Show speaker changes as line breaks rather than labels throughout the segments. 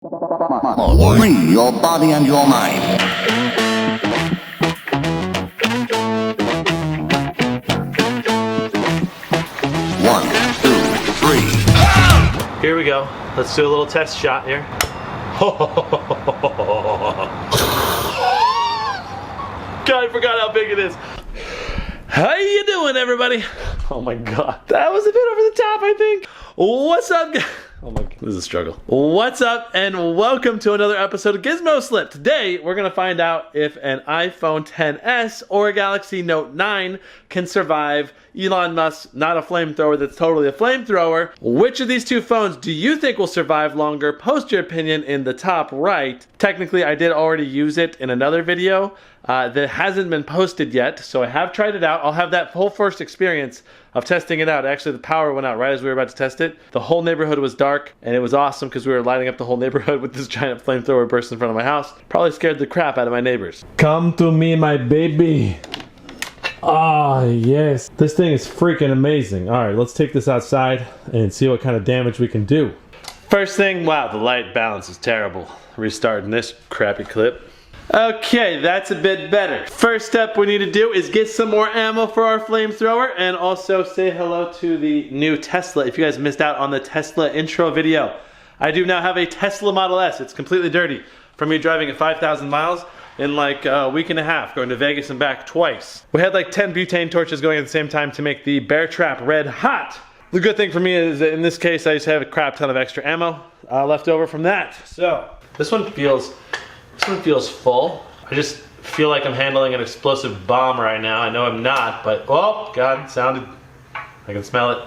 Free your body and your mind. One, two, three.
Here we go. Let's do a little test shot here. God, I forgot how big it is. How you doing, everybody? Oh my God, that was a bit over the top, I think. What's up, guys? Oh my God, this is a struggle. What's up, and welcome to another episode of GizmoSlip. Today, we're gonna find out if an iPhone XS or a Galaxy Note 9 can survive Elon Musk's Not-a-Flamethrower that's totally a flamethrower. Which of these two phones do you think will survive longer? Post your opinion in the top right. Technically, I did already use it in another video that hasn't been posted yet, so I have tried it out. I'll have that whole first experience of testing it out. Actually, the power went out right as we were about to test it. The whole neighborhood was dark, and it was awesome because we were lighting up the whole neighborhood with this giant flamethrower burst in front of my house. Probably scared the crap out of my neighbors. Come to me, my baby. Ah, yes. This thing is freaking amazing. All right, let's take this outside and see what kind of damage we can do. First thing, wow, the light balance is terrible. Restarting this crappy clip. Okay, that's a bit better. First step we need to do is get some more ammo for our flamethrower and also say hello to the new Tesla. If you guys missed out on the Tesla intro video, I do now have a Tesla Model S. It's completely dirty from me driving at 5,000 miles in like a week and a half, going to Vegas and back twice. We had like 10 butane torches going at the same time to make the bear trap red hot. The good thing for me is that in this case, I just have a crap ton of extra ammo left over from that. So this one feels full. I just feel like I'm handling an explosive bomb right now. I know I'm not, but oh God, it sounded, I can smell it.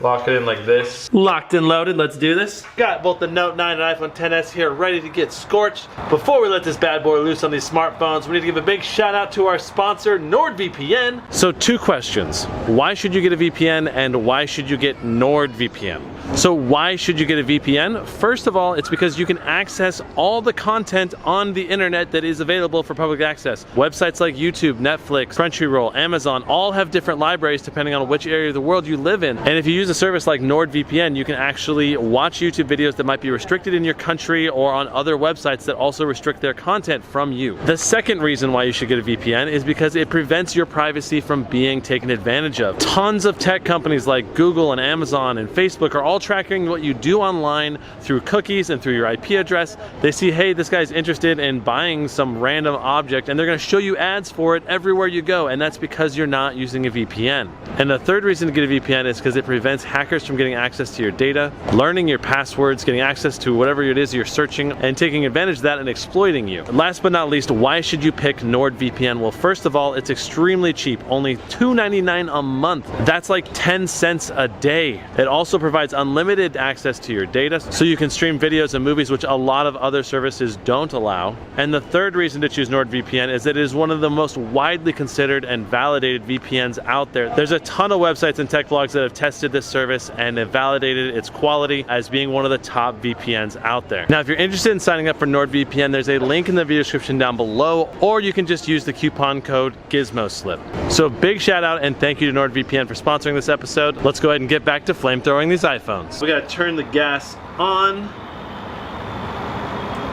Lock it in like this. Locked and loaded, let's do this. Got both the Note 9 and iPhone XS here ready to get scorched. Before we let this bad boy loose on these smartphones, we need to give a big shout out to our sponsor, NordVPN. So 2 questions. Why should you get a VPN and why should you get NordVPN? So why should you get a VPN? First of all, it's because you can access all the content on the internet that is available for public access. Websites like YouTube, Netflix, Crunchyroll, Amazon, all have different libraries depending on which area of the world you live in. And if you use a service like NordVPN, you can actually watch YouTube videos that might be restricted in your country or on other websites that also restrict their content from you. The second reason why you should get a VPN is because it prevents your privacy from being taken advantage of. Tons of tech companies like Google and Amazon and Facebook are all tracking what you do online through cookies and through your IP address. They see, hey, this guy's interested in buying some random object, and they're gonna show you ads for it everywhere you go, and that's because you're not using a VPN. And the third reason to get a VPN is because it prevents hackers from getting access to your data, learning your passwords, getting access to whatever it is you're searching, and taking advantage of that and exploiting you. Last but not least, why should you pick NordVPN? Well, first of all, it's extremely cheap, only $2.99 a month. That's like 10 cents a day. It also provides unlimited access to your data, so you can stream videos and movies, which a lot of other services don't allow. And the third reason to choose NordVPN is that it is one of the most widely considered and validated VPNs out there. There's a ton of websites and tech blogs that have tested this service and have validated its quality as being one of the top VPNs out there. Now, if you're interested in signing up for NordVPN, there's a link in the video description down below, or you can just use the coupon code GizmoSlip. So big shout out and thank you to NordVPN for sponsoring this episode. Let's go ahead and get back to flamethrowing these iPhones. We gotta turn the gas on.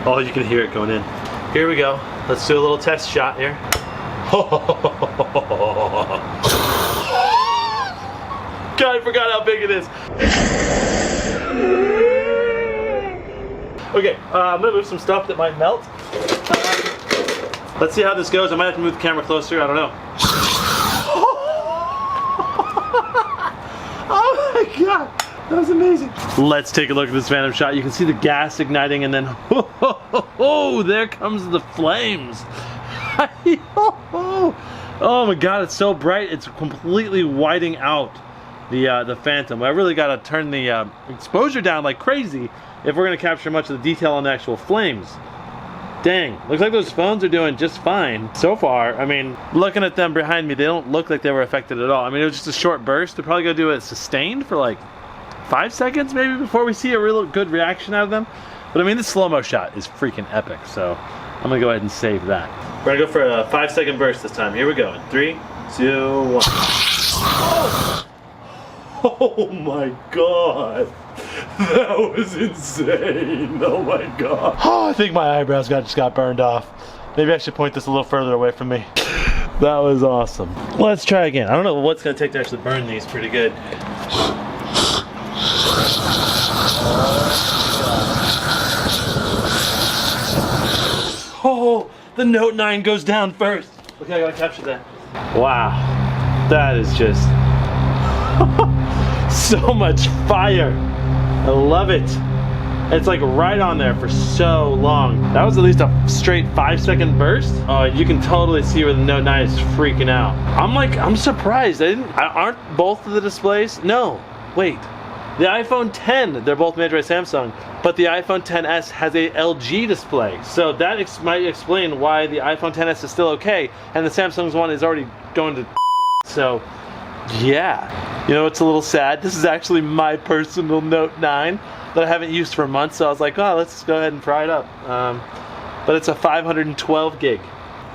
Oh, you can hear it going in. Here we go. Let's do a little test shot here. God, I forgot how big it is. Okay, I'm gonna move some stuff that might melt. Let's see how this goes. I might have to move the camera closer, I don't know. Oh my God, that was amazing. Let's take a look at this phantom shot. You can see the gas igniting and then, oh, there comes the flames. Oh my God, it's so bright. It's completely whiting out the phantom. I really got to turn the exposure down like crazy if we're going to capture much of the detail on the actual flames. Dang, looks like those phones are doing just fine so far. I mean, looking at them behind me, they don't look like they were affected at all. I mean, it was just a short burst. They're probably going to do it sustained for like 5 seconds maybe before we see a real good reaction out of them. But I mean, this slow-mo shot is freaking epic, so I'm going to go ahead and save that. We're going to go for a 5-second burst this time. Here we go. In 3, 2, 1. Oh my God. That was insane. Oh my god. Oh, I think my eyebrows just got burned off. Maybe I should point this a little further away from me. That was awesome. Let's try again. I don't know what's gonna take to actually burn these pretty good. Oh, the Note 9 goes down first. Okay, I gotta capture that. Wow, that is just so much fire. I love it. It's like right on there for so long. That was at least a straight 5-second burst. Oh, you can totally see where the Note 9 is freaking out. I'm surprised. Aren't both of the displays? No, wait. The iPhone 10, they're both made by Samsung, but the iPhone 10s has a LG display. So that might explain why the iPhone 10s is still okay, and the Samsung's one is already going to so, yeah. You know, it's a little sad. This is actually my personal Note 9 that I haven't used for months, so I was like, oh, let's go ahead and fry it up. But it's a 512 gig.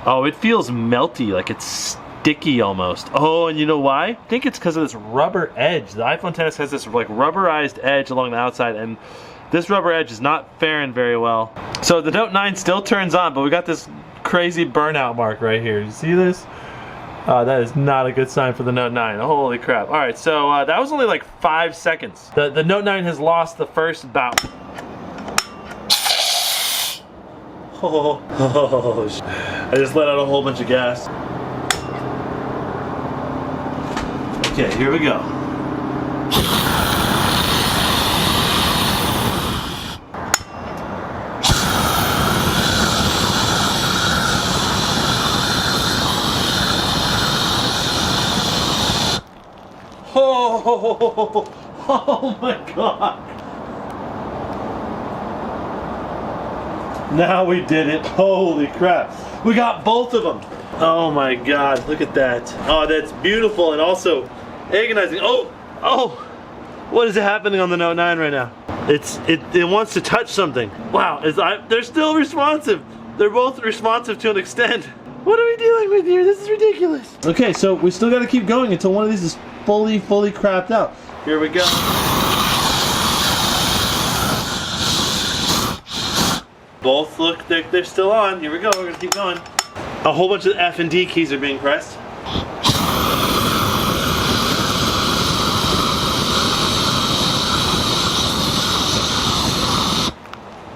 Oh, it feels melty, like it's sticky almost. Oh, and you know why? I think it's because of this rubber edge. The iPhone XS has this like rubberized edge along the outside, and this rubber edge is not faring very well. So the Note 9 still turns on, but we got this crazy burnout mark right here. You see this? That is not a good sign for the Note 9. Holy crap. Alright, so that was only like 5 seconds. The Note 9 has lost the first bout. Oh, I just let out a whole bunch of gas. Okay, here we go. Oh my god. Now we did it. Holy crap. We got both of them. Oh my god, look at that. Oh, that's beautiful and also agonizing. Oh, what is happening on the Note 9 right now? It wants to touch something. Wow, they're still responsive. They're both responsive to an extent. What are we dealing with here? This is ridiculous. Okay, so we still got to keep going until one of these is fully crapped out. Here we go. Both look, they're still on. Here we go, we're gonna keep going. A whole bunch of F and D keys are being pressed.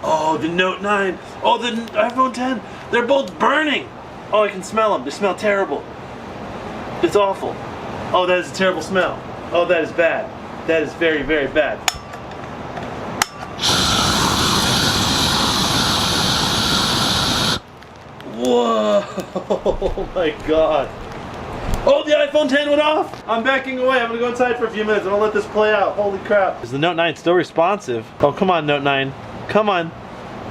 Oh, the Note 9. Oh, the iPhone 10. They're both burning. Oh, I can smell them. They smell terrible. It's awful. Oh, that is a terrible smell. Oh, that is bad. That is very, very bad. Whoa! Oh my god. Oh, the iPhone 10 went off! I'm backing away. I'm gonna go inside for a few minutes. I'm gonna let this play out. Holy crap. Is the Note 9 still responsive? Oh, come on, Note 9. Come on.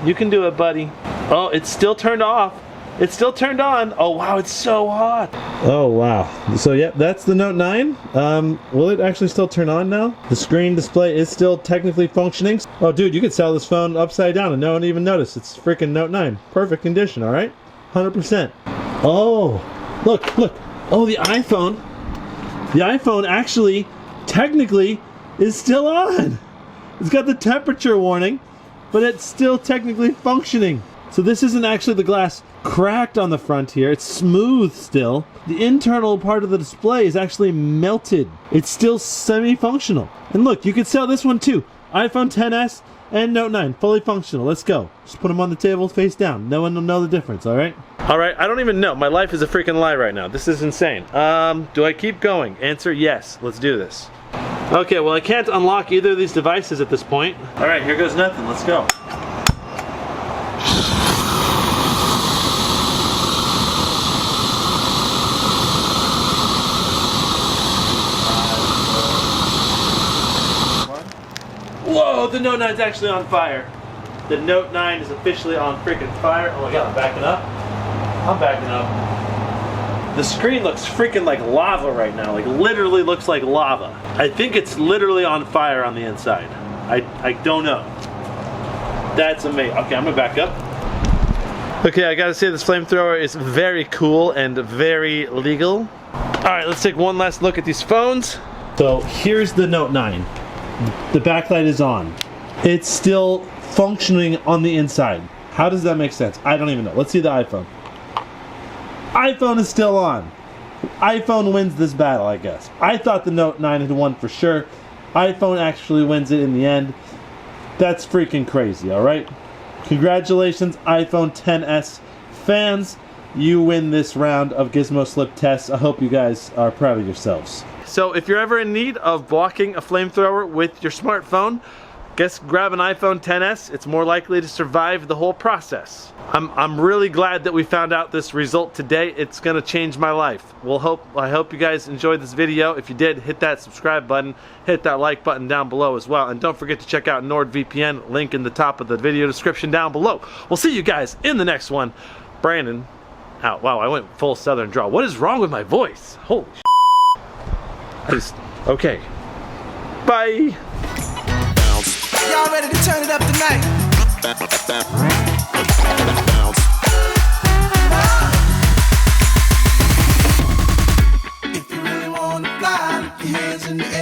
You can do it, buddy. Oh, it's still turned off. It's still turned on. Oh wow, it's so hot. Oh wow. So yep, that's the Note 9. Will it actually still turn on now? The screen display is still technically functioning. Oh dude, you could sell this phone upside down and no one even notice. It's freaking Note 9. Perfect condition, alright? 100%. Oh, look. Oh, the iPhone actually, technically, is still on. It's got the temperature warning, but it's still technically functioning. So this isn't actually the glass cracked on the front here. It's smooth still. The internal part of the display is actually melted. It's still semi-functional. And look, you could sell this one too. iPhone XS and Note 9, fully functional. Let's go. Just put them on the table face down. No one will know the difference, alright? Alright, I don't even know. My life is a freaking lie right now. This is insane. Do I keep going? Answer yes. Let's do this. Okay, well I can't unlock either of these devices at this point. Alright, here goes nothing. Let's go. Whoa, the Note 9 is actually on fire. The Note 9 is officially on freaking fire. Oh my god, I'm backing up. I'm backing up. The screen looks freaking like lava right now. Like literally looks like lava. I think it's literally on fire on the inside. I don't know. That's amazing. Okay, I'm gonna back up. Okay, I gotta say this flamethrower is very cool and very legal. Alright, let's take one last look at these phones. So here's the Note 9. The backlight is on. it's still functioning on the inside. How does that make sense? I don't even know. Let's see the iPhone. iPhone is still on. iPhone wins this battle, I guess. I thought the Note 9 had won for sure. iPhone actually wins it in the end. That's freaking crazy, alright? Congratulations, iPhone XS fans. You win this round of GizmoSlip tests. I hope you guys are proud of yourselves. So if you're ever in need of blocking a flamethrower with your smartphone, guess grab an iPhone XS. It's more likely to survive the whole process. I'm really glad that we found out this result today. It's gonna change my life. I hope you guys enjoyed this video. If you did, hit that subscribe button, hit that like button down below as well, and don't forget to check out NordVPN, link in the top of the video description down below. We'll see you guys in the next one. Brandon, out. Wow, I went full Southern drawl. What is wrong with my voice? Holy okay. Bye.
Y'all ready to turn it up tonight? If you really wanna fly, lift your hands in the air.